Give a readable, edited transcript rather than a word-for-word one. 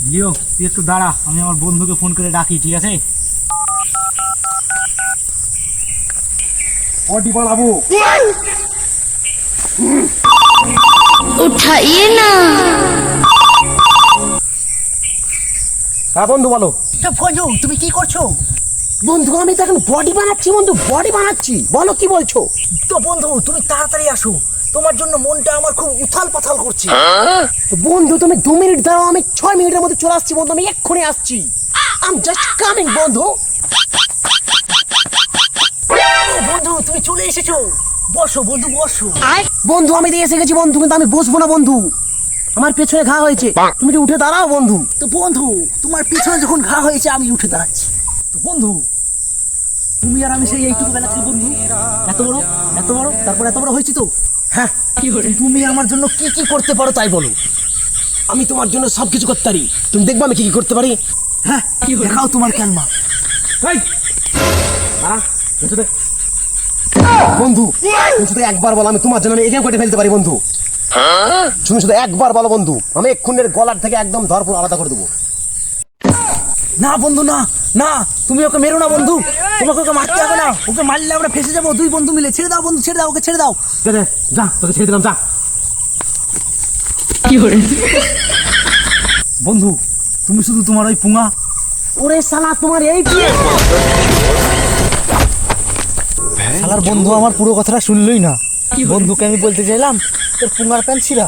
লিও তুই একটু দাঁড়া, আমি আমার বন্ধুকে ফোন করে ডাকি, ঠিক আছে? बॉडी बढ़ाबो उठाइए ना। হ্যাঁ বন্ধু বলো। বন্ধু তুমি কি করছো? বন্ধু আমি তো এখন বডি বানাচ্ছি বন্ধু, বডি বানাচ্ছি, বলো কি বলছো? তো বন্ধু তুমি তাড়াতাড়ি আসো, তোমার জন্য মনটা আমার খুব উথাল পাথাল করছে। তো বন্ধু তুমি 2 মিনিট দাঁড়াও, আমি 6 মিনিটের মধ্যে চলে আসছি বন্ধু, আমি এক্ষুনি আসছি। আই এম জাস্ট কামিং বন্ধু। বন্ধু তুমি চলে এসেছো, বসো বন্ধু বসো। বন্ধু আমি দিয়ে এসে গেছি বন্ধু, কিন্তু আমি বসবো না বন্ধু, আমার পেছনে ঘা হয়েছে, তুমি একটু উঠে দাঁড়াও বন্ধু। তো বন্ধু তোমার পিছনে যখন ঘা হয়েছে আমি উঠে দাঁড়াচ্ছি। তো বন্ধু তুমি আর আমি সেই এইটুকু বেলা থেকে বন্ধু, এত বড় তারপর এত বড় হয়েছি তো। হ্যাঁ তুমি আমার জন্য কি কি করতে পারো তাই বলো। আমি তোমার জন্য সবকিছু করতে পারি, তুমি দেখবা আমি কি কি করতে পারি। হ্যাঁ দেখাও তোমার ক্যালমা। বন্ধু তুমি শুধু একবার বলো, আমি তোমার জন্য আমি এখানে কেটে ফেলতে পারি বন্ধু। তুমি শুধু একবার বলো বন্ধু, আমি এক্ষুনের গলার থেকে একদম ধরপুর আলাদা করে দেবো। না বন্ধু না না, তুমি ওকে মেরো না বন্ধু, তোমাকে ওকে মারতে হবে না, ওকে মারলে আমরা ফেসে যাবো দুই বন্ধু মিলে। ছেড়ে দাও বন্ধু, ছেড়ে দাও, ওকে ছেড়ে দাও। দে দে, যা তোকে ছেড়ে দিলাম, যা। বন্ধু তুমি শুধু তোমার ওই পুঙা। ওরে শালা তোমার এই কি? শালার বন্ধু আমার পুরো কথাটা শুনলই না। বন্ধুকে আমি বলতে চাইলাম তোর পুঙার প্যান্ট ছিঁড়া।